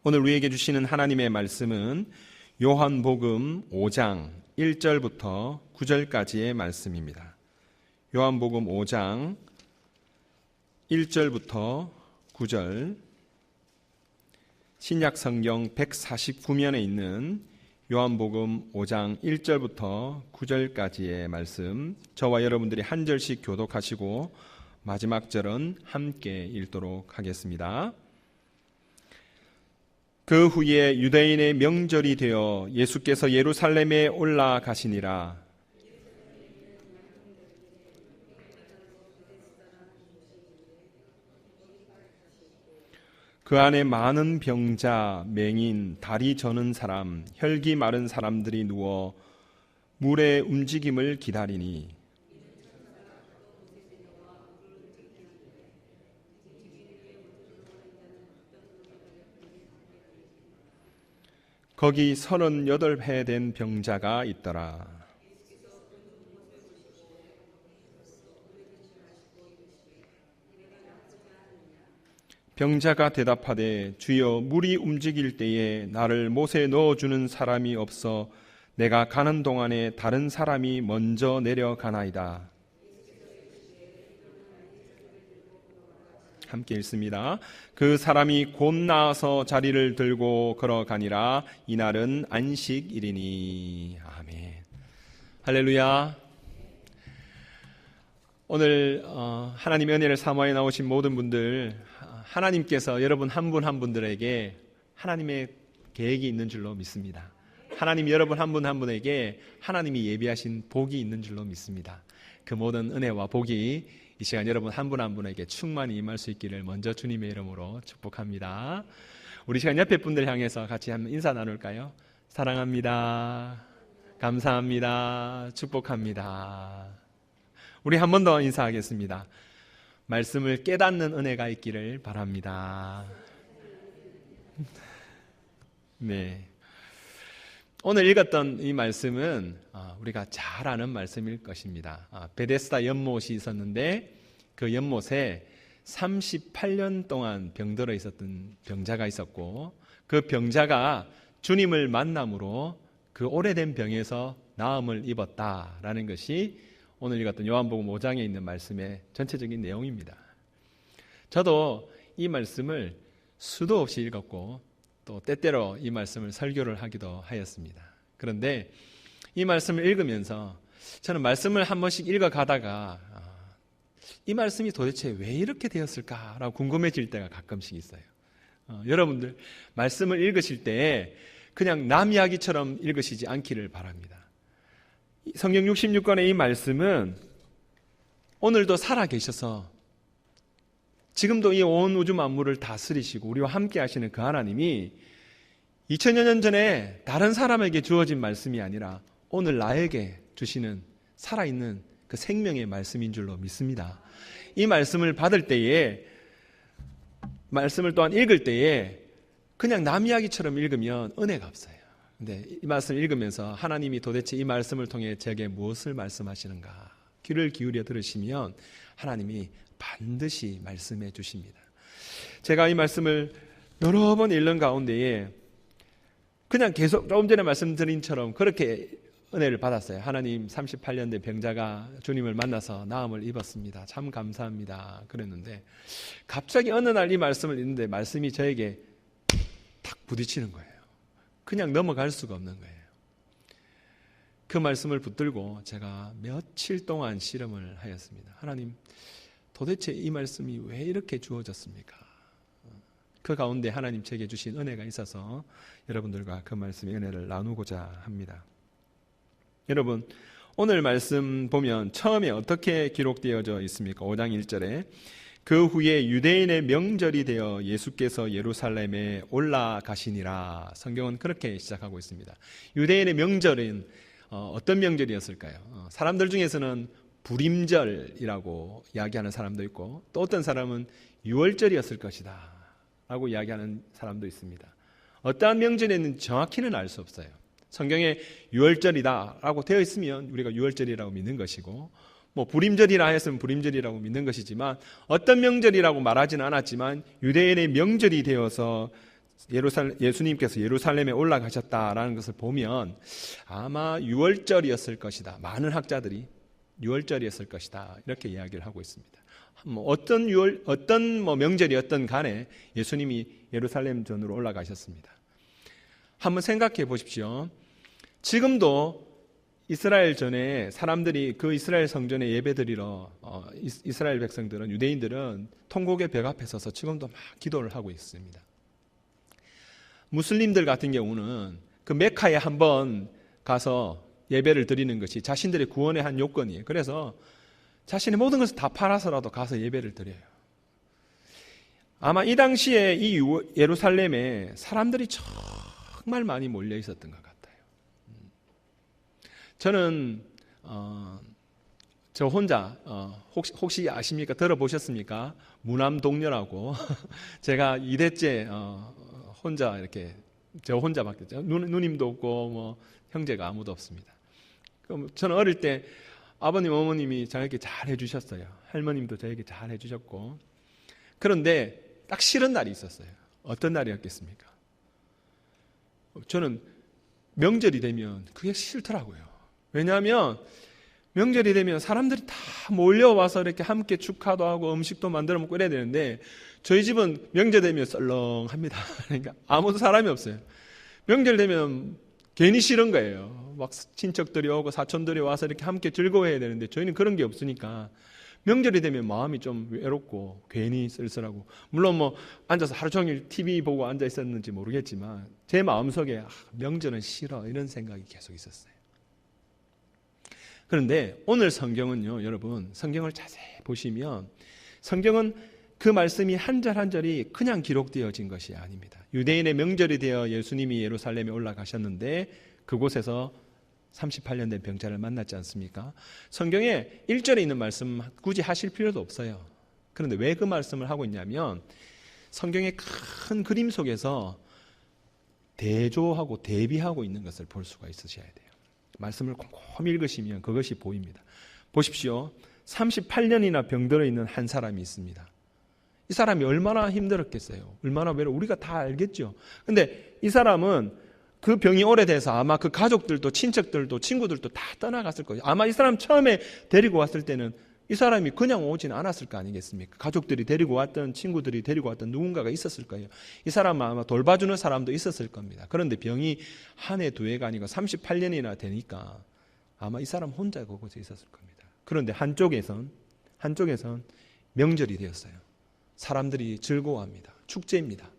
오늘 우리에게 주시는 하나님의 말씀은 요한복음 5장 1절부터 9절까지의 말씀입니다. 요한복음 5장 1절부터 9절, 신약성경 149면에 있는 요한복음 5장 1절부터 9절까지의 말씀, 저와 여러분들이 한 절씩 교독하시고 마지막 절은 함께 읽도록 하겠습니다. 그 후에 유대인의 명절이 되어 예수께서 예루살렘에 올라가시니라. 그 안에 많은 병자, 맹인, 다리 저는 사람, 혈기 마른 사람들이 누워 물의 움직임을 기다리니 거기 38회 된 병자가 있더라. 병자가 대답하되 주여 물이 움직일 때에 나를 못에 넣어주는 사람이 없어 내가 가는 동안에 다른 사람이 먼저 내려가나이다. 함께 읽습니다. 그 사람이 곧 나아서 자리를 들고 걸어가니라. 이날은 안식일이니. 아멘. 할렐루야. 오늘 하나님의 은혜를 사모하여 나오신 모든 분들, 하나님께서 여러분 한 분 한 분들에게 하나님의 계획이 있는 줄로 믿습니다. 하나님 여러분 한 분 한 분에게 하나님이 예비하신 복이 있는 줄로 믿습니다. 그 모든 은혜와 복이 이 시간 여러분 한 분 한 분에게 충만히 임할 수 있기를 먼저 주님의 이름으로 축복합니다. 우리 시간 옆에 분들 향해서 같이 한번 인사 나눌까요? 사랑합니다. 감사합니다. 축복합니다. 우리 한 번 더 인사하겠습니다. 말씀을 깨닫는 은혜가 있기를 바랍니다. 네. 오늘 읽었던 이 말씀은 우리가 잘 아는 말씀일 것입니다. 베데스다 연못이 있었는데 그 연못에 38년 동안 병들어 있었던 병자가 있었고 그 병자가 주님을 만남으로 그 오래된 병에서 나음을 입었다라는 것이 오늘 읽었던 요한복음 5장에 있는 말씀의 전체적인 내용입니다. 저도 이 말씀을 수도 없이 읽었고 또 때때로 이 말씀을 설교를 하기도 하였습니다. 그런데 이 말씀을 읽으면서 저는 말씀을 한 번씩 읽어가다가 이 말씀이 도대체 왜 이렇게 되었을까라고 궁금해질 때가 가끔씩 있어요. 여러분들 말씀을 읽으실 때 그냥 남 이야기처럼 읽으시지 않기를 바랍니다. 성경 66권의 이 말씀은 오늘도 살아계셔서 지금도 이 온 우주 만물을 다스리시고 우리와 함께 하시는 그 하나님이 2000여 년 전에 다른 사람에게 주어진 말씀이 아니라 오늘 나에게 주시는 살아있는 그 생명의 말씀인 줄로 믿습니다. 이 말씀을 받을 때에, 말씀을 또한 읽을 때에 그냥 남 이야기처럼 읽으면 은혜가 없어요. 근데 이 말씀을 읽으면서 하나님이 도대체 이 말씀을 통해 제게 무엇을 말씀하시는가 귀를 기울여 들으시면 하나님이 반드시 말씀해 주십니다. 제가 이 말씀을 여러 번 읽는 가운데에 그냥 계속 조금 전에 말씀드린 처럼 그렇게 은혜를 받았어요. 하나님 38년 된 병자가 주님을 만나서 나음을 입었습니다. 참 감사합니다. 그랬는데 갑자기 어느 날 이 말씀을 읽는데 말씀이 저에게 탁 부딪히는 거예요. 그냥 넘어갈 수가 없는 거예요. 그 말씀을 붙들고 제가 며칠 동안 실험을 하였습니다. 하나님 도대체 이 말씀이 왜 이렇게 주어졌습니까? 그 가운데 하나님 제게 주신 은혜가 있어서 여러분들과 그 말씀의 은혜를 나누고자 합니다. 여러분 오늘 말씀 보면 처음에 어떻게 기록되어져 있습니까? 5장 1절에 그 후에 유대인의 명절이 되어 예수께서 예루살렘에 올라가시니라. 성경은 그렇게 시작하고 있습니다. 유대인의 명절은 어떤 명절이었을까요? 사람들 중에서는 불임절이라고 이야기하는 사람도 있고 또 어떤 사람은 유월절이었을 것이다 라고 이야기하는 사람도 있습니다. 어떠한 명절에는 정확히는 알 수 없어요. 성경에 유월절이다 라고 되어 있으면 우리가 유월절이라고 믿는 것이고 불임절이라 했으면 불임절이라고 믿는 것이지만 어떤 명절이라고 말하지는 않았지만 유대인의 명절이 되어서 예수님께서 예루살렘에 올라가셨다라는 것을 보면 아마 6월절이었을 것이다. 많은 학자들이 6월절이었을 것이다. 이렇게 이야기를 하고 있습니다. 어떤 명절이었던 간에 예수님이 예루살렘 전으로 올라가셨습니다. 한번 생각해 보십시오. 지금도 이스라엘 전에 사람들이 그 이스라엘 성전에 예배드리러 이스라엘 백성들은, 유대인들은 통곡의 벽 앞에 서서 지금도 막 기도를 하고 있습니다. 무슬림들 같은 경우는 그 메카에 한번 가서 예배를 드리는 것이 자신들의 구원의 한 요건이에요. 그래서 자신의 모든 것을 다 팔아서라도 가서 예배를 드려요. 아마 이 당시에 이 예루살렘에 사람들이 정말 많이 몰려 있었던 것 같아요. 저는 저 혼자 혹시 아십니까? 들어보셨습니까? 무남동녀라고 제가 2대째 혼자 이렇게 저 혼자밖에 누님도 없고 뭐 형제가 아무도 없습니다. 저는 어릴 때 아버님 어머님이 저에게 잘 해주셨어요. 할머님도 저에게 잘 해주셨고, 그런데 딱 싫은 날이 있었어요. 어떤 날이었겠습니까? 저는 명절이 되면 그게 싫더라고요. 왜냐하면 명절이 되면 사람들이 다 몰려와서 이렇게 함께 축하도 하고 음식도 만들어 먹고 이래야 되는데 저희 집은 명절 되면 썰렁합니다. 그러니까 아무도 사람이 없어요. 명절 되면 괜히 싫은 거예요. 막 친척들이 오고 사촌들이 와서 이렇게 함께 즐거워해야 되는데 저희는 그런 게 없으니까 명절이 되면 마음이 좀 외롭고 괜히 쓸쓸하고, 물론 뭐 앉아서 하루 종일 TV 보고 앉아 있었는지 모르겠지만 제 마음속에 명절은 싫어 이런 생각이 계속 있었어요. 그런데 오늘 성경은요, 여러분, 성경을 자세히 보시면 성경은 그 말씀이 한 절 한 절이 그냥 기록되어진 것이 아닙니다. 유대인의 명절이 되어 예수님이 예루살렘에 올라가셨는데 그곳에서 38년 된 병자를 만났지 않습니까? 성경에 1절에 있는 말씀 굳이 하실 필요도 없어요. 그런데 왜 그 말씀을 하고 있냐면 성경의 큰 그림 속에서 대조하고 대비하고 있는 것을 볼 수가 있으셔야 돼요. 말씀을 꼼꼼히 읽으시면 그것이 보입니다. 보십시오. 38년이나 병들어 있는 한 사람이 있습니다. 이 사람이 얼마나 힘들었겠어요. 얼마나 우리가 다 알겠죠. 근데 이 사람은 그 병이 오래돼서 아마 그 가족들도 친척들도 친구들도 다 떠나갔을 거예요. 아마 이 사람 처음에 데리고 왔을 때는 이 사람이 그냥 오진 않았을 거 아니겠습니까? 가족들이 데리고 왔던, 친구들이 데리고 왔던 누군가가 있었을 거예요. 이 사람은 아마 돌봐주는 사람도 있었을 겁니다. 그런데 병이 한 해, 두 해가 아니고 38년이나 되니까 아마 이 사람 혼자 그곳에 있었을 겁니다. 그런데 한쪽에선 명절이 되었어요. 사람들이 즐거워합니다. 축제입니다.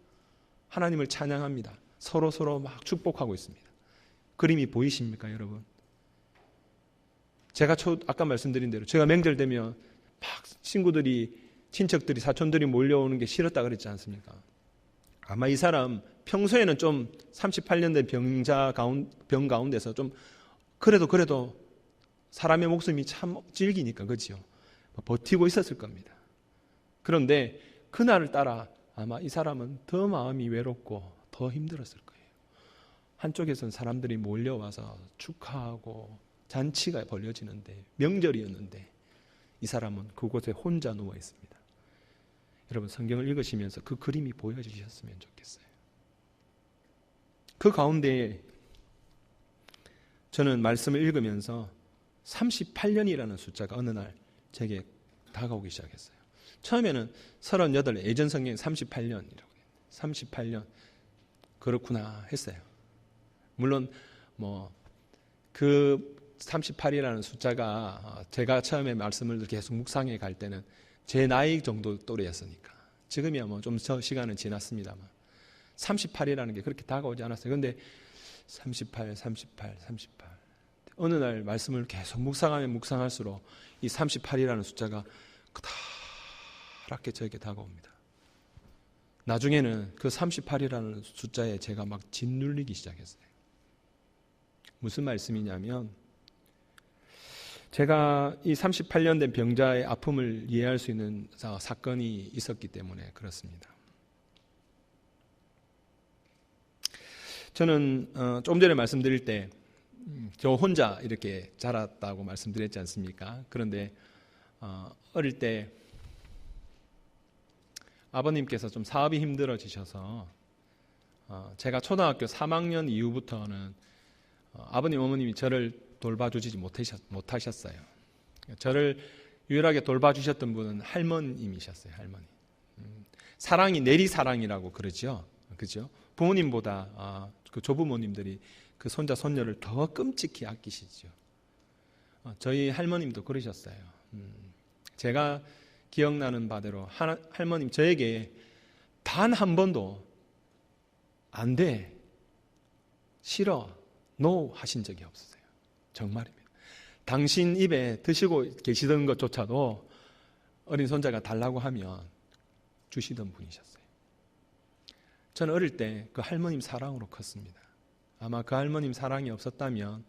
하나님을 찬양합니다. 서로 막 축복하고 있습니다. 그림이 보이십니까, 여러분? 제가 아까 말씀드린 대로 제가 명절 되면 막 친구들이, 친척들이, 사촌들이 몰려오는 게 싫었다 그랬지 않습니까? 아마 이 사람 평소에는 좀 38년 된 병 가운데서 좀 그래도 사람의 목숨이 참 질기니까, 그렇죠? 버티고 있었을 겁니다. 그런데 그날을 따라 아마 이 사람은 더 마음이 외롭고 더 힘들었을 거예요. 한쪽에선 사람들이 몰려와서 축하하고 잔치가 벌어지는데, 명절이었는데 이 사람은 그곳에 혼자 누워 있습니다. 여러분, 성경을 읽으시면서 그 그림이 보여주셨으면 좋겠어요. 그 가운데 저는 말씀을 읽으면서 38년이라는 숫자가 어느 날 제게 다가오기 시작했어요. 처음에는 38, 예전 성경에 38년이라고 해요. 38년 그렇구나 했어요. 물론 그 38이라는 숫자가 제가 처음에 말씀을 계속 묵상해 갈 때는 제 나이 정도 또래였으니까, 지금이야 좀 시간은 지났습니다만 38이라는 게 그렇게 다가오지 않았어요. 그런데 38 어느 날 말씀을 계속 묵상하면 묵상할수록 이 38이라는 숫자가 그렇게 저에게 다가옵니다. 나중에는 그 38이라는 숫자에 제가 막 짓눌리기 시작했어요. 무슨 말씀이냐면, 제가 이 38년 된 병자의 아픔을 이해할 수 있는 사건이 있었기 때문에 그렇습니다. 저는 조금 전에 말씀드릴 때 저 혼자 이렇게 자랐다고 말씀드렸지 않습니까? 그런데 어릴 때 아버님께서 좀 사업이 힘들어지셔서 제가 초등학교 3학년 이후부터는 아버님, 어머님이 저를 돌봐주지 못하셨어요. 저를 유일하게 돌봐주셨던 분은 할머님이셨어요. 할머니. 사랑이 내리사랑이라고 그러죠. 그죠? 부모님보다 그 조부모님들이 그 손자 손녀를 더 끔찍히 아끼시죠. 저희 할머님도 그러셨어요. 제가 기억나는 바대로 할머님 저에게 단 한 번도 안 돼, 싫어, 노 하신 적이 없었어요. 정말입니다. 당신 입에 드시고 계시던 것조차도 어린 손자가 달라고 하면 주시던 분이셨어요. 저는 어릴 때 그 할머님 사랑으로 컸습니다. 아마 그 할머님 사랑이 없었다면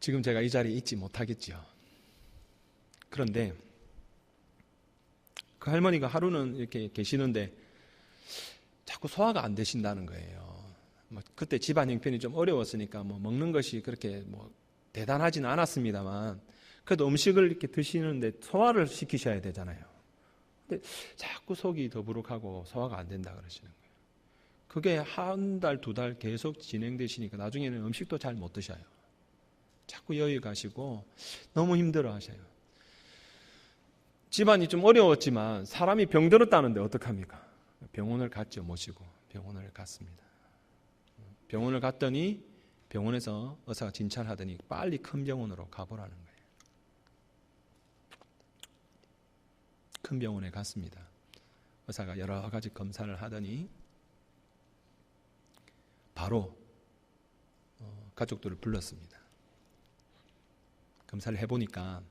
지금 제가 이 자리에 있지 못하겠지요. 그런데 그 할머니가 하루는 이렇게 계시는데 자꾸 소화가 안 되신다는 거예요. 그때 집안 형편이 좀 어려웠으니까 먹는 것이 그렇게 대단하지는 않았습니다만 그래도 음식을 이렇게 드시는데 소화를 시키셔야 되잖아요. 근데 자꾸 속이 더부룩하고 소화가 안 된다 그러시는 거예요. 그게 한 달, 두 달 계속 진행되시니까 나중에는 음식도 잘 못 드셔요. 자꾸 여유 가시고 너무 힘들어 하셔요. 집안이 좀 어려웠지만 사람이 병들었다는데 어떡합니까? 병원을 갔죠. 모시고 병원을 갔습니다. 병원을 갔더니 병원에서 의사가 진찰하더니 빨리 큰 병원으로 가보라는 거예요. 큰 병원에 갔습니다. 의사가 여러 가지 검사를 하더니 바로 가족들을 불렀습니다. 검사를 해보니까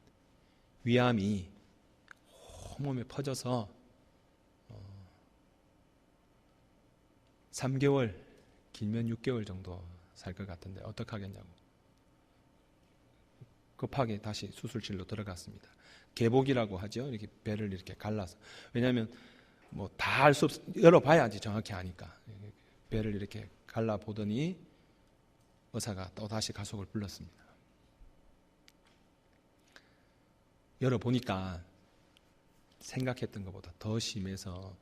위암이 온몸에 퍼져서 3개월, 길면 6개월 정도 살 것 같은데 어떡하겠냐고 급하게 다시 수술실로 들어갔습니다. 개복이라고 하죠. 이렇게 배를 이렇게 갈라서. 왜냐하면 다 알 수 열어봐야지 정확히 아니까. 배를 이렇게 갈라보더니 의사가 또 다시 가족을 불렀습니다. 열어보니까 생각했던 것보다 더 심해서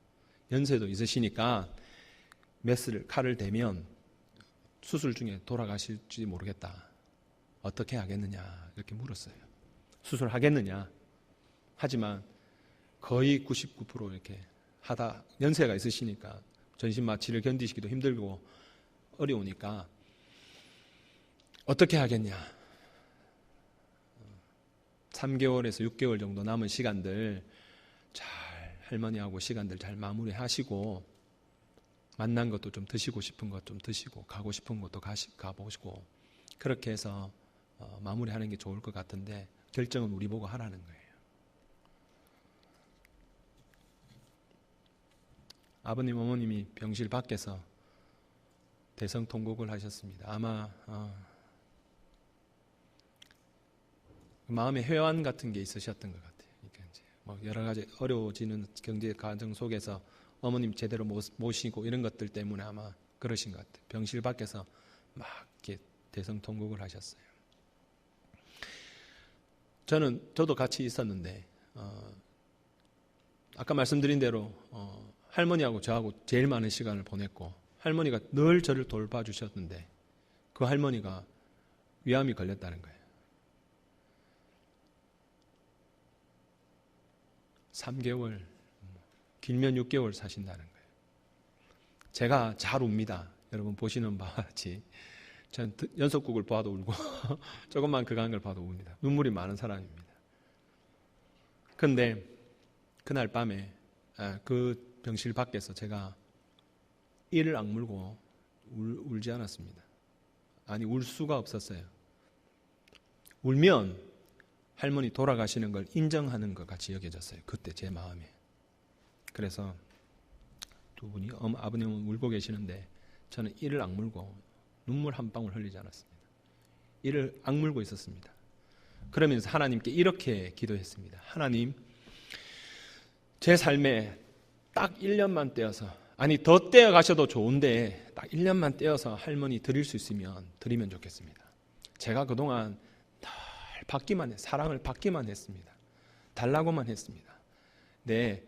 연세도 있으시니까 칼을 대면 수술 중에 돌아가실지 모르겠다. 어떻게 하겠느냐 이렇게 물었어요. 수술하겠느냐. 하지만 거의 99% 이렇게 하다 연세가 있으시니까 전신 마취를 견디시기도 힘들고 어려우니까 어떻게 하겠냐. 3개월에서 6개월 정도 남은 시간들 잘 할머니하고 시간들 잘 마무리하시고 만난 것도 좀 드시고 싶은 것 좀 드시고 가고 싶은 것도 가보시고 그렇게 해서 마무리하는 게 좋을 것 같은데 결정은 우리 보고 하라는 거예요. 아버님 어머님이 병실 밖에서 대성통곡을 하셨습니다. 아마 마음의 회환 같은 게 있으셨던 것 같아요. 그러니까 이제 여러 가지 어려워지는 경제 과정 속에서 어머님 제대로 모시고 이런 것들 때문에 아마 그러신 것 같아요. 병실 밖에서 막 이렇게 대성통곡을 하셨어요. 저도 같이 있었는데 아까 말씀드린 대로 할머니하고 저하고 제일 많은 시간을 보냈고 할머니가 늘 저를 돌봐주셨는데 그 할머니가 위암이 걸렸다는 거예요. 3개월, 길면 6개월 사신다는 거예요. 제가 잘 웁니다. 여러분 보시는 바와 같이 전 연속극을 봐도 울고 조금만 그간 걸 봐도 웁니다. 눈물이 많은 사람입니다. 그런데 그날 밤에 그 병실 밖에서 제가 이를 악물고 울지 않았습니다. 아니 울 수가 없었어요. 울면 할머니 돌아가시는 걸 인정하는 것 같이 여겨졌어요. 그때 제 마음에. 그래서 두 분이 아버님은 울고 계시는데 저는 이를 악물고 눈물 한 방울 흘리지 않았습니다. 이를 악물고 있었습니다. 그러면서 하나님께 이렇게 기도했습니다. 하나님, 제 삶에 딱 1년만 떼어서, 아니 더 떼어 가셔도 좋은데 딱 1년만 떼어서 할머니 드릴 수 있으면 드리면 좋겠습니다. 제가 그동안 늘 사랑을 받기만 했습니다. 달라고만 했습니다. 네,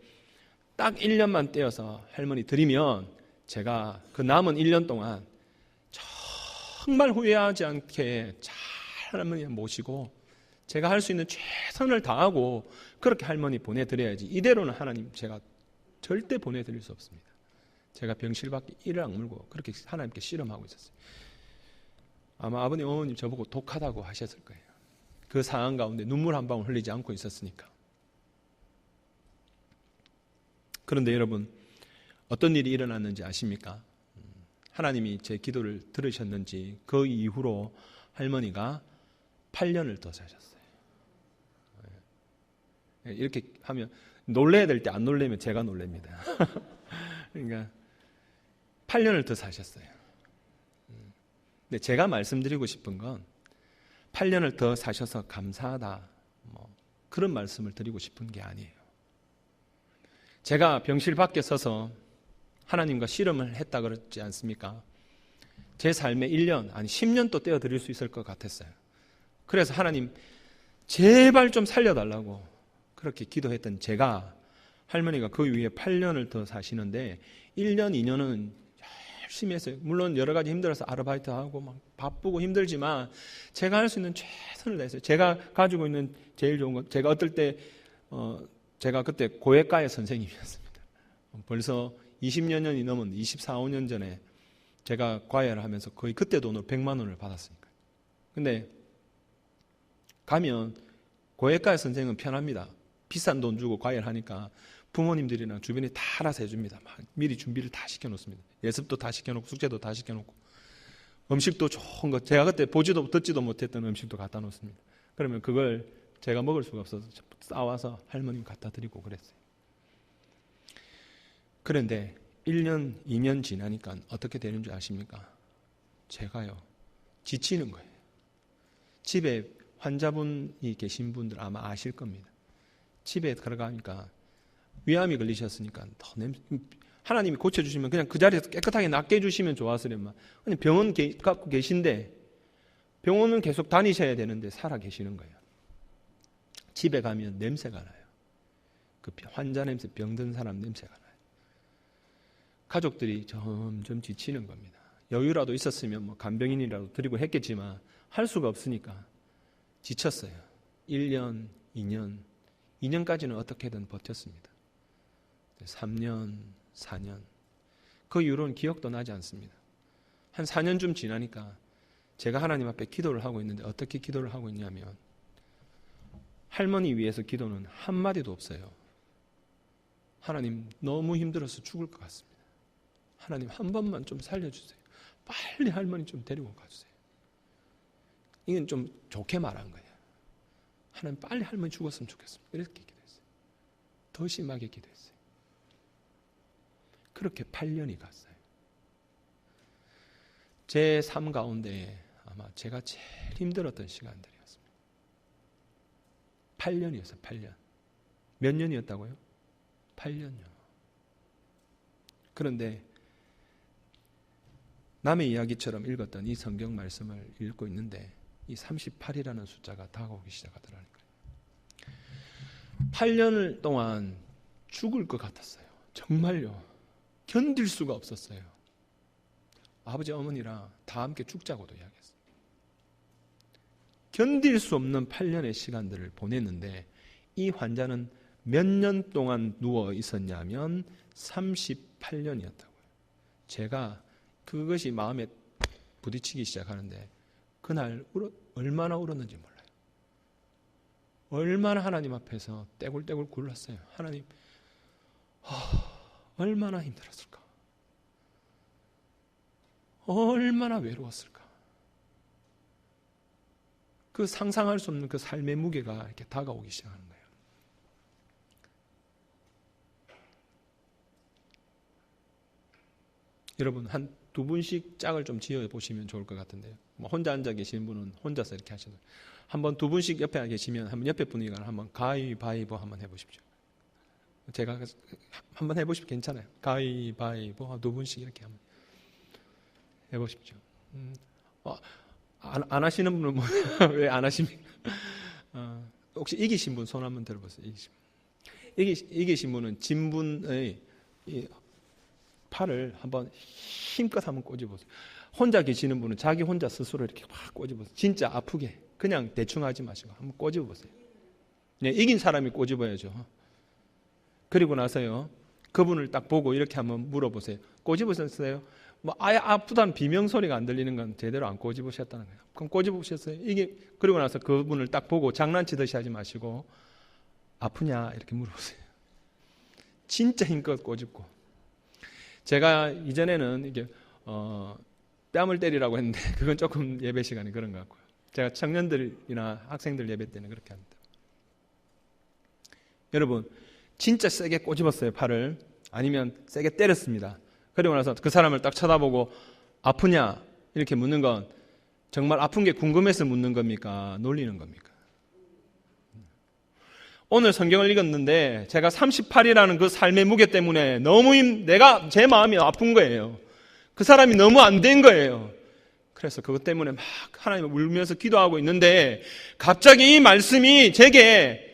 딱 1년만 떼어서 할머니 드리면 제가 그 남은 1년 동안 정말 후회하지 않게 잘 할머니 모시고 제가 할 수 있는 최선을 다하고 그렇게 할머니 보내드려야지. 이대로는 하나님 제가 절대 보내드릴 수 없습니다. 제가 병실밖에 이를 악물고 그렇게 하나님께 씨름하고 있었어요. 아마 아버님 어머님 저보고 독하다고 하셨을 거예요. 그 상황 가운데 눈물 한 방울 흘리지 않고 있었으니까. 그런데 여러분, 어떤 일이 일어났는지 아십니까? 하나님이 제 기도를 들으셨는지 그 이후로 할머니가 8년을 더 사셨어요. 이렇게 하면 놀래야 될 때 안 놀래면 제가 놀랍니다. 그러니까 8년을 더 사셨어요. 근데 제가 말씀드리고 싶은 건 8년을 더 사셔서 감사하다, 그런 말씀을 드리고 싶은 게 아니에요. 제가 병실 밖에 서서 하나님과 씨름을 했다 그랬지 않습니까? 제 삶에 1년, 아니 10년 또 떼어드릴 수 있을 것 같았어요. 그래서 하나님 제발 좀 살려달라고 그렇게 기도했던 제가, 할머니가 그 위에 8년을 더 사시는데 1년, 2년은 열심히 했어요. 물론 여러 가지 힘들어서 아르바이트하고 막 바쁘고 힘들지만 제가 할 수 있는 최선을 다했어요. 제가 가지고 있는 제일 좋은 건, 제가 어떨 때 제가 그때 고액과의 선생님이었습니다. 벌써 20여 년이 넘은 24, 5년 전에 제가 과외를 하면서 거의 그때 돈으로 100만 원을 받았으니까. 근데 가면 고액과의 선생은 편합니다. 비싼 돈 주고 과외를 하니까 부모님들이랑 주변에 다 알아서 해줍니다. 막 미리 준비를 다 시켜놓습니다. 예습도 다 시켜놓고 숙제도 다 시켜놓고 음식도 좋은 거, 제가 그때 보지도 듣지도 못했던 음식도 갖다 놓습니다. 그러면 그걸 제가 먹을 수가 없어서 싸와서 할머님 갖다 드리고 그랬어요. 그런데 1년, 2년 지나니까 어떻게 되는 줄 아십니까? 제가요, 지치는 거예요. 집에 환자분이 계신 분들 아마 아실 겁니다. 집에 들어가니까 위암이 걸리셨으니까 더 하나님이 고쳐주시면 그냥 그 자리에서 깨끗하게 낫게 해주시면 좋았으련만, 아니 병원 갖고 계신데 병원은 계속 다니셔야 되는데 살아 계시는 거예요. 집에 가면 냄새가 나요. 그 환자 냄새, 병든 사람 냄새가 나요. 가족들이 점점 지치는 겁니다. 여유라도 있었으면 뭐 간병인이라도 드리고 했겠지만 할 수가 없으니까 지쳤어요. 1년, 2년까지는 어떻게든 버텼습니다. 3년, 4년. 그 이후로는 기억도 나지 않습니다. 한 4년쯤 지나니까 제가 하나님 앞에 기도를 하고 있는데 어떻게 기도를 하고 있냐면, 할머니 위해서 기도는 한마디도 없어요. 하나님 너무 힘들어서 죽을 것 같습니다. 하나님 한 번만 좀 살려주세요. 빨리 할머니 좀 데리고 가주세요. 이건 좀 좋게 말한 거예요. 하나님 빨리 할머니 죽었으면 좋겠습니다. 이렇게 기도했어요. 더 심하게 기도했어요. 그렇게 8년이 갔어요. 제 삶 가운데 아마 제가 제일 힘들었던 시간들이었습니다. 8년이었어요. 8년. 몇 년이었다고요? 8년요. 그런데 남의 이야기처럼 읽었던 이 성경 말씀을 읽고 있는데 이 38이라는 숫자가 다가오기 시작하더라니까요. 8년을 동안 죽을 것 같았어요. 정말요. 견딜 수가 없었어요. 아버지 어머니랑 다 함께 죽자고도 이야기했어요. 견딜 수 없는 8년의 시간들을 보냈는데 이 환자는 몇 년 동안 누워 있었냐면 38년이었다고요. 제가 그것이 마음에 부딪히기 시작하는데 그날 얼마나 울었는지 몰라요. 얼마나 하나님 앞에서 떼굴떼굴 굴렀어요. 하나님, 얼마나 힘들었을까? 얼마나 외로웠을까? 그 상상할 수 없는 그 삶의 무게가 이렇게 다가오기 시작하는 거예요. 여러분, 한 두 분씩 짝을 좀 지어 보시면 좋을 것 같은데요. 혼자 앉아 계시는 분은 혼자서 이렇게 하셔도, 한번 두 분씩 옆에 계시면 한번 옆에 분이랑 한번 가위바위보 한번 해보십시오. 제가 한번 해보십시오. 괜찮아요. 가위바위보 두 분씩 이렇게 한번 해보십시오. 안 하시는 분은 왜 안 하십니까? 혹시 이기신 분 손 한번 들어보세요. 이기신 분은 진분의 팔을 한번 힘껏 한번 꼬집어보세요. 혼자 계시는 분은 자기 혼자 스스로 이렇게 막 꼬집어보세요. 진짜 아프게. 그냥 대충 하지 마시고 한번 꼬집어보세요. 네, 이긴 사람이 꼬집어야죠. 그리고 나서요, 그분을 딱 보고 이렇게 한번 물어보세요. 꼬집으셨어요? 뭐 아예 아프다는 비명소리가 안 들리는 건 제대로 안 꼬집으셨다는 거예요. 그럼 꼬집으셨어요? 이게 그리고 나서 그분을 딱 보고 장난치듯이 하지 마시고 아프냐 이렇게 물어보세요. 진짜 힘껏 꼬집고. 제가 이전에는 이게 뺨을 때리라고 했는데 그건 조금 예배 시간이 그런 것 같고요. 제가 청년들이나 학생들 예배 때는 그렇게 합니다. 여러분 진짜 세게 꼬집었어요, 팔을. 아니면 세게 때렸습니다. 그리고 나서 그 사람을 딱 쳐다보고 아프냐 이렇게 묻는 건 정말 아픈 게 궁금해서 묻는 겁니까? 놀리는 겁니까? 오늘 성경을 읽었는데 제가 38이라는 그 삶의 무게 때문에 너무 제 마음이 아픈 거예요. 그 사람이 너무 안 된 거예요. 그래서 그것 때문에 막 하나님을 울면서 기도하고 있는데 갑자기 이 말씀이 제게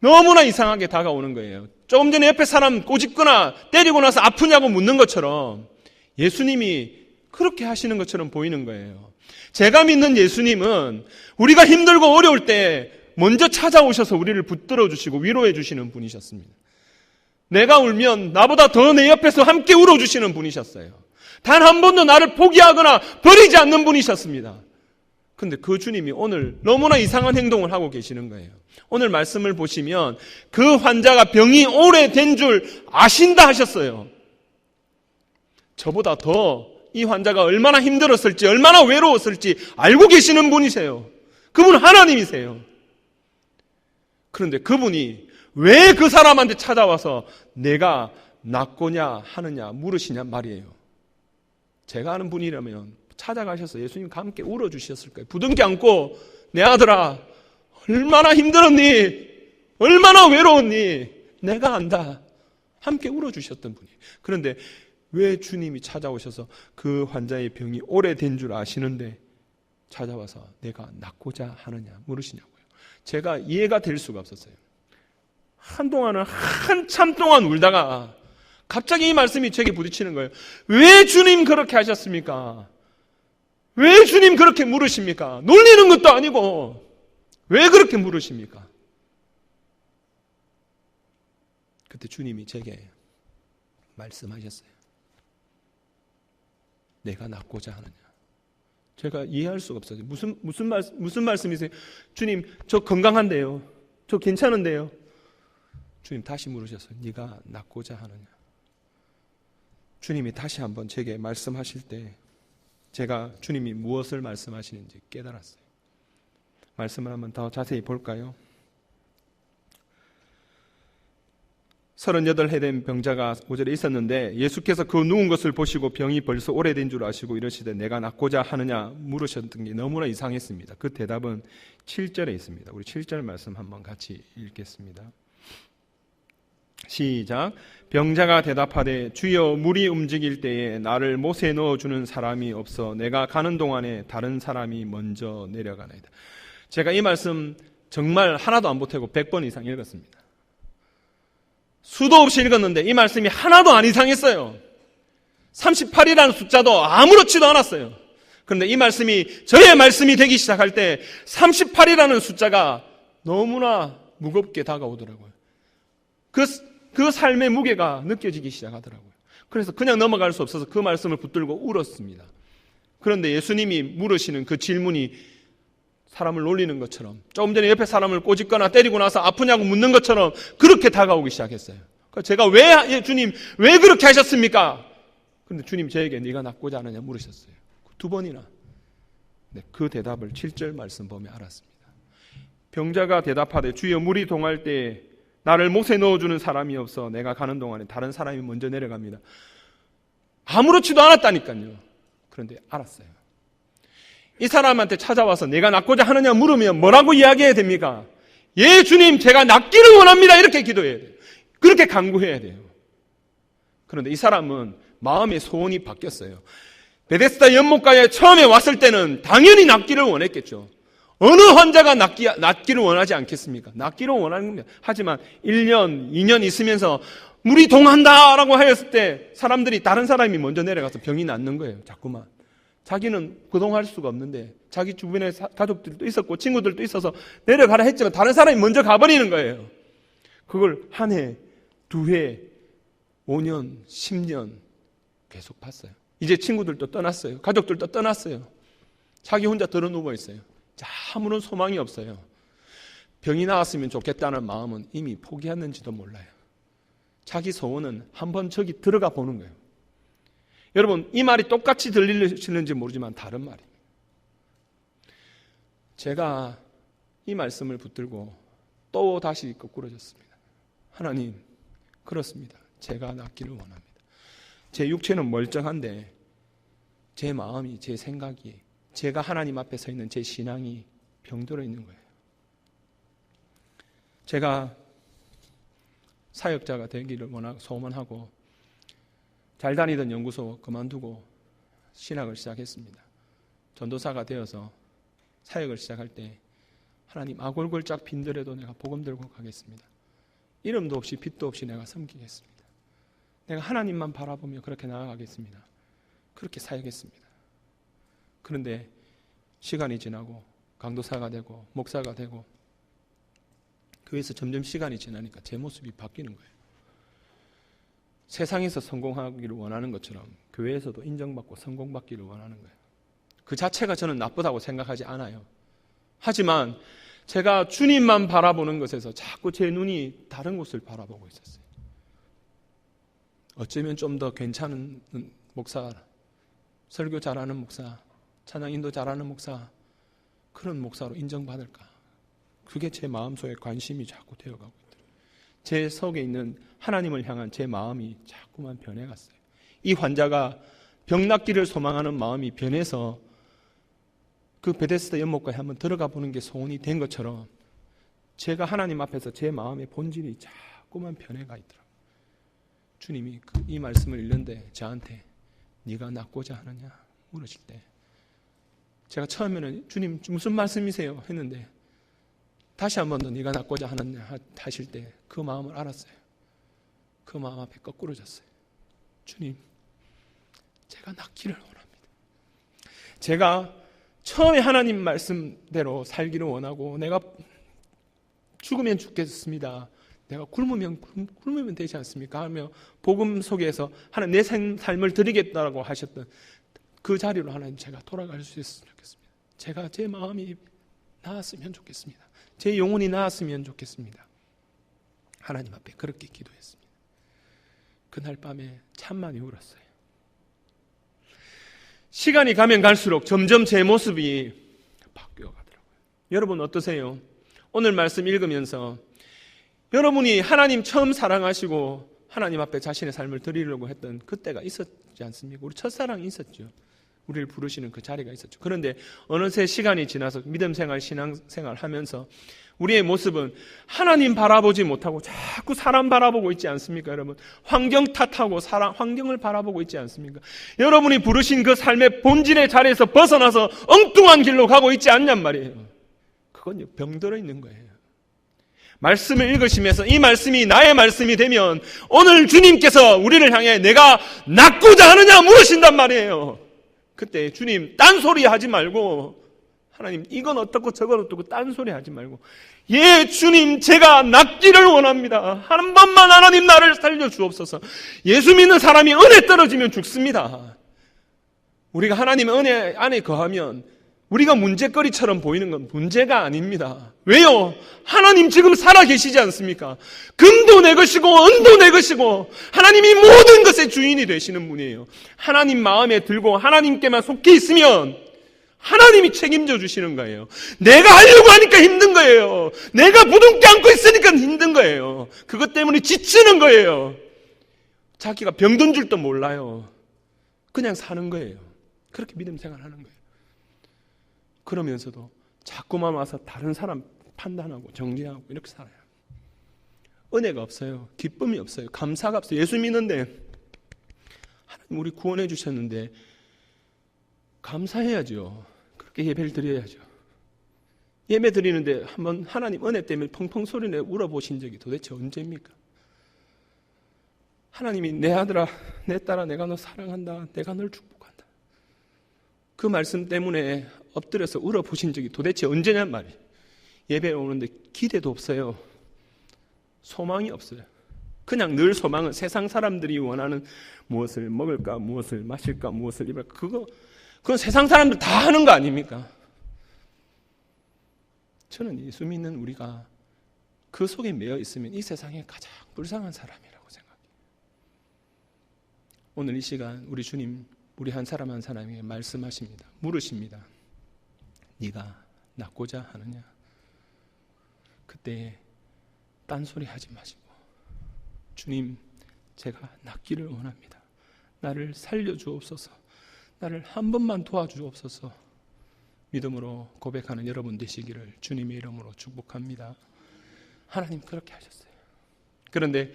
너무나 이상하게 다가오는 거예요. 조금 전에 옆에 사람 꼬집거나 때리고 나서 아프냐고 묻는 것처럼 예수님이 그렇게 하시는 것처럼 보이는 거예요. 제가 믿는 예수님은 우리가 힘들고 어려울 때 먼저 찾아오셔서 우리를 붙들어 주시고 위로해 주시는 분이셨습니다. 내가 울면 나보다 더 내 옆에서 함께 울어주시는 분이셨어요. 단 한 번도 나를 포기하거나 버리지 않는 분이셨습니다. 그런데 그 주님이 오늘 너무나 이상한 행동을 하고 계시는 거예요. 오늘 말씀을 보시면 그 환자가 병이 오래된 줄 아신다 하셨어요. 저보다 더 이 환자가 얼마나 힘들었을지 얼마나 외로웠을지 알고 계시는 분이세요. 그분 하나님이세요. 그런데 그분이 왜 그 사람한테 찾아와서 내가 낫고냐 하느냐 물으시냐 말이에요. 제가 아는 분이라면 찾아가셔서 예수님과 함께 울어주셨을 거예요. 부둥켜 안고 내 아들아 얼마나 힘들었니? 얼마나 외로웠니? 내가 안다. 함께 울어주셨던 분이에요. 그런데 왜 주님이 찾아오셔서 그 환자의 병이 오래된 줄 아시는데 찾아와서 내가 낫고자 하느냐 물으시냐고요. 제가 이해가 될 수가 없었어요. 한동안은 한참 동안 울다가 갑자기 이 말씀이 제게 부딪히는 거예요. 왜 주님 그렇게 하셨습니까? 왜 주님 그렇게 물으십니까? 놀리는 것도 아니고 왜 그렇게 물으십니까? 그때 주님이 제게 말씀하셨어요. 내가 낫고자 하느냐. 제가 이해할 수가 없어요. 무슨 말씀이세요? 주님, 저 건강한데요. 저 괜찮은데요. 주님 다시 물으셨어요. 네가 낫고자 하느냐. 주님이 다시 한번 제게 말씀하실 때 제가 주님이 무엇을 말씀하시는지 깨달았어요. 말씀을 한번 더 자세히 볼까요? 38해 된 병자가 5절에 있었는데 예수께서 그 누운 것을 보시고 병이 벌써 오래된 줄 아시고 이러시되 내가 낫고자 하느냐 물으셨던 게 너무나 이상했습니다. 그 대답은 7절에 있습니다. 우리 7절 말씀 한번 같이 읽겠습니다. 시작. 병자가 대답하되 주여 물이 움직일 때에 나를 못에 넣어주는 사람이 없어 내가 가는 동안에 다른 사람이 먼저 내려가나이다. 제가 이 말씀 정말 하나도 안 보태고 100번 이상 읽었습니다. 수도 없이 읽었는데 이 말씀이 하나도 안 이상했어요. 38이라는 숫자도 아무렇지도 않았어요. 그런데 이 말씀이 저의 말씀이 되기 시작할 때 38이라는 숫자가 너무나 무겁게 다가오더라고요. 그 삶의 무게가 느껴지기 시작하더라고요. 그래서 그냥 넘어갈 수 없어서 그 말씀을 붙들고 울었습니다. 그런데 예수님이 물으시는 그 질문이 사람을 놀리는 것처럼 조금 전에 옆에 사람을 꼬집거나 때리고 나서 아프냐고 묻는 것처럼 그렇게 다가오기 시작했어요. 그러니까 제가 주님 왜 그렇게 하셨습니까? 그런데 주님 저에게 네가 낫고자 하느냐 물으셨어요. 2번이나. 네, 그 대답을 7절 말씀 보면 알았습니다. 병자가 대답하되 주여 물이 동할 때 나를 못에 넣어주는 사람이 없어 내가 가는 동안에 다른 사람이 먼저 내려갑니다. 아무렇지도 않았다니까요. 그런데 알았어요. 이 사람한테 찾아와서 내가 낫고자 하느냐 물으면 뭐라고 이야기해야 됩니까? 예 주님 제가 낫기를 원합니다 이렇게 기도해야 돼요. 그렇게 간구해야 돼요. 그런데 이 사람은 마음의 소원이 바뀌었어요. 베데스다 연못가에 처음에 왔을 때는 당연히 낫기를 원했겠죠. 어느 환자가 낫기를 원하지 않겠습니까? 낫기를 원하는 겁니다. 하지만 1년, 2년 있으면서 물이 동한다라고 하였을 때 사람들이 다른 사람이 먼저 내려가서 병이 낫는 거예요. 자꾸만. 자기는 구동할 수가 없는데 자기 주변에 가족들도 있었고 친구들도 있어서 내려가라 했지만 다른 사람이 먼저 가버리는 거예요. 그걸 한 해, 두 해, 5년, 10년 계속 봤어요. 이제 친구들도 떠났어요. 가족들도 떠났어요. 자기 혼자 들어 누워 있어요. 아무런 소망이 없어요. 병이 나았으면 좋겠다는 마음은 이미 포기했는지도 몰라요. 자기 소원은 한번 저기 들어가 보는 거예요. 여러분, 이 말이 똑같이 들리시는지 모르지만 다른 말이에요. 제가 이 말씀을 붙들고 또 다시 거꾸러졌습니다. 하나님, 그렇습니다. 제가 낫기를 원합니다. 제 육체는 멀쩡한데 제 마음이, 제 생각이, 제가 하나님 앞에 서 있는 제 신앙이 병들어 있는 거예요. 제가 사역자가 되기를 소원하고 잘 다니던 연구소 그만두고 신학을 시작했습니다. 전도사가 되어서 사역을 시작할 때 하나님 아골골짝 빈들에도 내가 복음 들고 가겠습니다. 이름도 없이 빛도 없이 내가 섬기겠습니다. 내가 하나님만 바라보며 그렇게 나아가겠습니다. 그렇게 사역했습니다. 그런데 시간이 지나고 강도사가 되고 목사가 되고 교회에서 점점 시간이 지나니까 제 모습이 바뀌는 거예요. 세상에서 성공하기를 원하는 것처럼 교회에서도 인정받고 성공받기를 원하는 거예요. 그 자체가 저는 나쁘다고 생각하지 않아요. 하지만 제가 주님만 바라보는 것에서 자꾸 제 눈이 다른 곳을 바라보고 있었어요. 어쩌면 좀 더 괜찮은 목사, 설교 잘하는 목사, 찬양 인도 잘하는 목사, 그런 목사로 인정받을까? 그게 제 마음속에 관심이 자꾸 되어가고 있더라고요. 제 속에 있는 하나님을 향한 제 마음이 자꾸만 변해갔어요. 이 환자가 병 낫기를 소망하는 마음이 변해서 그 베데스다 연못가에 한번 들어가 보는 게 소원이 된 것처럼 제가 하나님 앞에서 제 마음의 본질이 자꾸만 변해가 있더라고요. 주님이 이 말씀을 읽는데 저한테 네가 낫고자 하느냐 물으실 때 제가 처음에는 주님 무슨 말씀이세요? 했는데 다시 한 번 더 네가 낫고자 하느냐 하실 때 그 마음을 알았어요. 그 마음 앞에 거꾸로졌어요. 주님, 제가 낫기를 원합니다. 제가 처음에 하나님 말씀대로 살기를 원하고 내가 죽으면 죽겠습니다. 내가 굶으면 되지 않습니까? 하며 복음 속에서 하나님 내 삶을 드리겠다고 하셨던 그 자리로 하나님 제가 돌아갈 수 있었으면 좋겠습니다. 제가 제 마음이 나았으면 좋겠습니다. 제 영혼이 나았으면 좋겠습니다. 하나님 앞에 그렇게 기도했습니다. 그날 밤에 참 많이 울었어요. 시간이 가면 갈수록 점점 제 모습이 바뀌어 가더라고요. 여러분 어떠세요? 오늘 말씀 읽으면서 여러분이 하나님 처음 사랑하시고 하나님 앞에 자신의 삶을 드리려고 했던 그때가 있었지 않습니까? 우리 첫사랑이 있었죠. 우리를 부르시는 그 자리가 있었죠. 그런데 어느새 시간이 지나서 믿음 생활, 신앙 생활 하면서 우리의 모습은 하나님 바라보지 못하고 자꾸 사람 바라보고 있지 않습니까, 여러분? 환경 탓하고 환경을 바라보고 있지 않습니까? 여러분이 부르신 그 삶의 본질의 자리에서 벗어나서 엉뚱한 길로 가고 있지 않냔 말이에요. 그건 병들어 있는 거예요. 말씀을 읽으시면서 이 말씀이 나의 말씀이 되면 오늘 주님께서 우리를 향해 내가 낫고자 하느냐 물으신단 말이에요. 그때 주님 딴소리 하지 말고 하나님 이건 어떻고 저건 어떻고 딴소리 하지 말고 예 주님 제가 낫기를 원합니다. 한 번만 하나님 나를 살려주옵소서. 예수 믿는 사람이 은혜 떨어지면 죽습니다. 우리가 하나님의 은혜 안에 거하면 우리가 문제거리처럼 보이는 건 문제가 아닙니다. 왜요? 하나님 지금 살아계시지 않습니까? 금도 내 것이고 은도 내 것이고 하나님이 모든 것의 주인이 되시는 분이에요. 하나님 마음에 들고 하나님께만 속해 있으면 하나님이 책임져 주시는 거예요. 내가 하려고 하니까 힘든 거예요. 내가 부둥켜 안고 있으니까 힘든 거예요. 그것 때문에 지치는 거예요. 자기가 병든 줄도 몰라요. 그냥 사는 거예요. 그렇게 믿음 생활하는 거예요. 그러면서도 자꾸만 와서 다른 사람 판단하고 정죄하고 이렇게 살아요. 은혜가 없어요. 기쁨이 없어요. 감사가 없어요. 예수 믿는데 하나님 우리 구원해 주셨는데 감사해야죠. 그렇게 예배를 드려야죠. 예배 드리는데 한번 하나님 은혜 때문에 펑펑 소리내 울어보신 적이 도대체 언제입니까? 하나님이 내 아들아, 내 딸아, 내가 너 사랑한다. 내가 널 축복한다. 그 말씀 때문에 엎드려서 울어보신 적이 도대체 언제냔 말이에요. 예배에 오는데 기대도 없어요. 소망이 없어요. 그냥 늘 소망은 세상 사람들이 원하는 무엇을 먹을까, 무엇을 마실까, 무엇을 입을까, 그건 세상 사람들 다 하는 거 아닙니까? 저는 예수 믿는 우리가 그 속에 매여 있으면 이 세상에 가장 불쌍한 사람이라고 생각해요. 오늘 이 시간 우리 주님, 우리 한 사람 한 사람에게 말씀하십니다. 물으십니다. 네가 낫고자 하느냐? 그때 딴소리 하지 마시고, 주님, 제가 낫기를 원합니다. 나를 살려주옵소서. 나를 한 번만 도와주옵소서. 믿음으로 고백하는 여러분 되시기를 주님의 이름으로 축복합니다. 하나님 그렇게 하셨어요. 그런데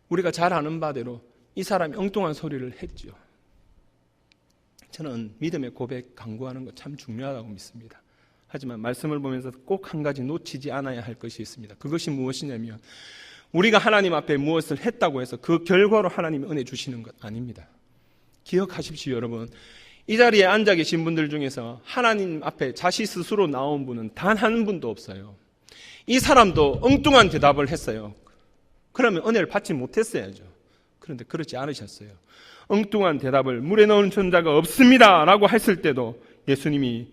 우리가 잘 아는 바대로 이 사람이 엉뚱한 소리를 했죠. 저는 믿음의 고백 강구하는 거 참 중요하다고 믿습니다. 하지만 말씀을 보면서 꼭 한 가지 놓치지 않아야 할 것이 있습니다. 그것이 무엇이냐면 우리가 하나님 앞에 무엇을 했다고 해서 그 결과로 하나님이 은혜 주시는 것 아닙니다. 기억하십시오, 여러분. 이 자리에 앉아 계신 분들 중에서 하나님 앞에 자신 스스로 나온 분은 단 한 분도 없어요. 이 사람도 엉뚱한 대답을 했어요. 그러면 은혜를 받지 못했어야죠. 그런데 그렇지 않으셨어요. 엉뚱한 대답을 물에 넣은 천자가 없습니다 라고 했을 때도 예수님이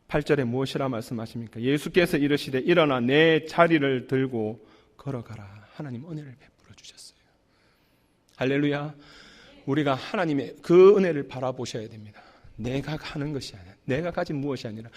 8절에 무엇이라 말씀하십니까? 예수께서 이르시되 일어나 내 자리를 들고 걸어가라. 하나님 은혜를 베풀어 주셨어요. 할렐루야. 우리가 하나님의 그 은혜를 바라보셔야 됩니다. 내가 가는 것이 아니라, 내가 가진 무엇이 아니라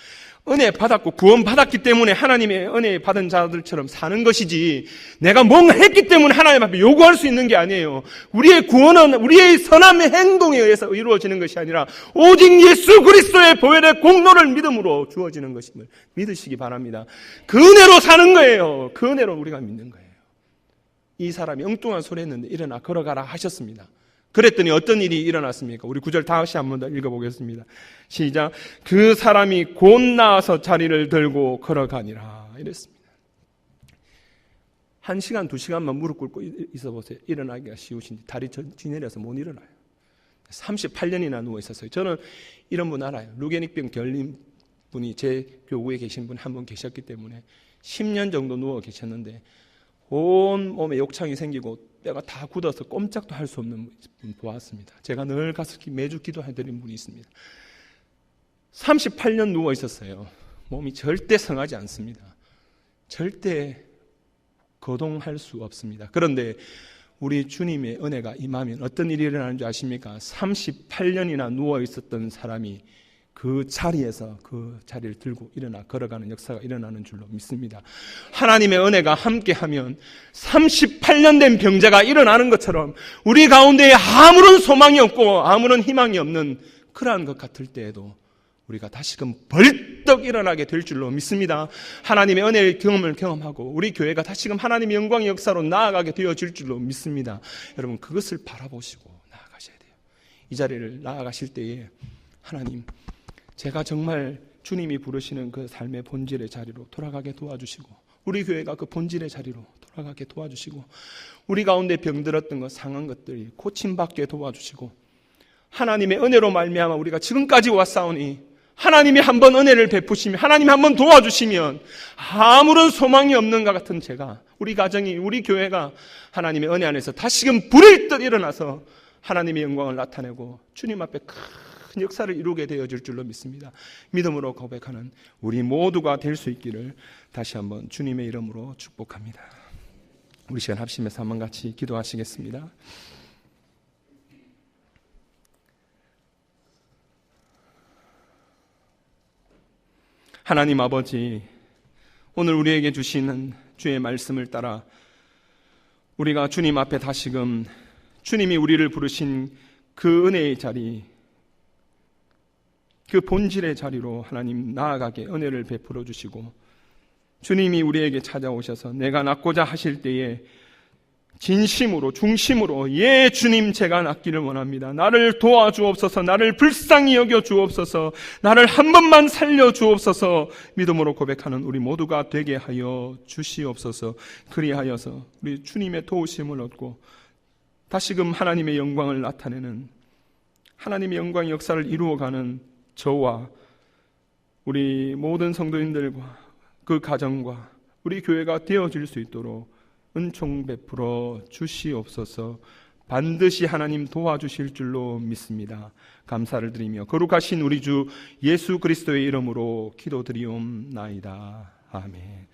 은혜 받았고 구원 받았기 때문에 하나님의 은혜 받은 자들처럼 사는 것이지, 내가 뭔가 했기 때문에 하나님 앞에 요구할 수 있는 게 아니에요. 우리의 구원은 우리의 선함의 행동에 의해서 이루어지는 것이 아니라 오직 예수 그리스도의 보혈의 공로를 믿음으로 주어지는 것임을 믿으시기 바랍니다. 그 은혜로 사는 거예요. 그 은혜로 우리가 믿는 거예요. 이 사람이 엉뚱한 소리 했는데 일어나 걸어가라 하셨습니다. 그랬더니 어떤 일이 일어났습니까? 우리 9절 다시 한 번 더 읽어보겠습니다. 시작. 그 사람이 곧 나와서 자리를 들고 걸어가니라. 이랬습니다. 1시간, 2시간만 무릎 꿇고 있어 보세요. 일어나기가 쉬우신지. 다리 지내려서 못 일어나요. 38년이나 누워 있었어요. 저는 이런 분 알아요. 루게닉병 결린 분이 제 교구에 계신 분 한 분 계셨기 때문에 10년 정도 누워 계셨는데 온 몸에 욕창이 생기고 뼈가 다 굳어서 꼼짝도 할 수 없는 분 보았습니다. 제가 늘 가서 매주 기도해드린 분이 있습니다. 38년 누워 있었어요. 몸이 절대 성하지 않습니다. 절대 거동할 수 없습니다. 그런데 우리 주님의 은혜가 임하면 어떤 일이 일어나는 줄 아십니까? 38년이나 누워 있었던 사람이 그 자리에서 그 자리를 들고 일어나 걸어가는 역사가 일어나는 줄로 믿습니다. 하나님의 은혜가 함께하면 38년 된 병자가 일어나는 것처럼 우리 가운데에 아무런 소망이 없고 아무런 희망이 없는 그러한 것 같을 때에도 우리가 다시금 벌떡 일어나게 될 줄로 믿습니다. 하나님의 은혜의 경험을 경험하고 우리 교회가 다시금 하나님의 영광의 역사로 나아가게 되어질 줄로 믿습니다. 여러분 그것을 바라보시고 나아가셔야 돼요. 이 자리를 나아가실 때에 하나님, 제가 정말 주님이 부르시는 그 삶의 본질의 자리로 돌아가게 도와주시고 우리 교회가 그 본질의 자리로 돌아가게 도와주시고 우리 가운데 병들었던 것, 상한 것들이 고침받게 도와주시고 하나님의 은혜로 말미암아 우리가 지금까지 왔사오니 하나님이 한번 은혜를 베푸시면, 하나님이 한번 도와주시면 아무런 소망이 없는 것 같은 제가, 우리 가정이, 우리 교회가 하나님의 은혜 안에서 다시금 불일 듯 일어나서 하나님의 영광을 나타내고 주님 앞에 큰 역사를 이루게 되어질 줄로 믿습니다. 믿음으로 고백하는 우리 모두가 될 수 있기를 다시 한번 주님의 이름으로 축복합니다. 우리 시간 합심해서 한번 같이 기도하시겠습니다. 하나님 아버지, 오늘 우리에게 주시는 주의 말씀을 따라 우리가 주님 앞에 다시금 주님이 우리를 부르신 그 은혜의 자리, 그 본질의 자리로 하나님 나아가게 은혜를 베풀어 주시고 주님이 우리에게 찾아오셔서 내가 낫고자 하실 때에 진심으로 중심으로 예 주님 제가 낫기를 원합니다. 나를 도와주옵소서, 나를 불쌍히 여겨 주옵소서, 나를 한 번만 살려 주옵소서 믿음으로 고백하는 우리 모두가 되게 하여 주시옵소서. 그리하여서 우리 주님의 도우심을 얻고 다시금 하나님의 영광을 나타내는, 하나님의 영광의 역사를 이루어가는 저와 우리 모든 성도인들과 그 가정과 우리 교회가 되어질 수 있도록 은총 베풀어 주시옵소서. 반드시 하나님 도와주실 줄로 믿습니다. 감사를 드리며 거룩하신 우리 주 예수 그리스도의 이름으로 기도드리옵나이다. 아멘.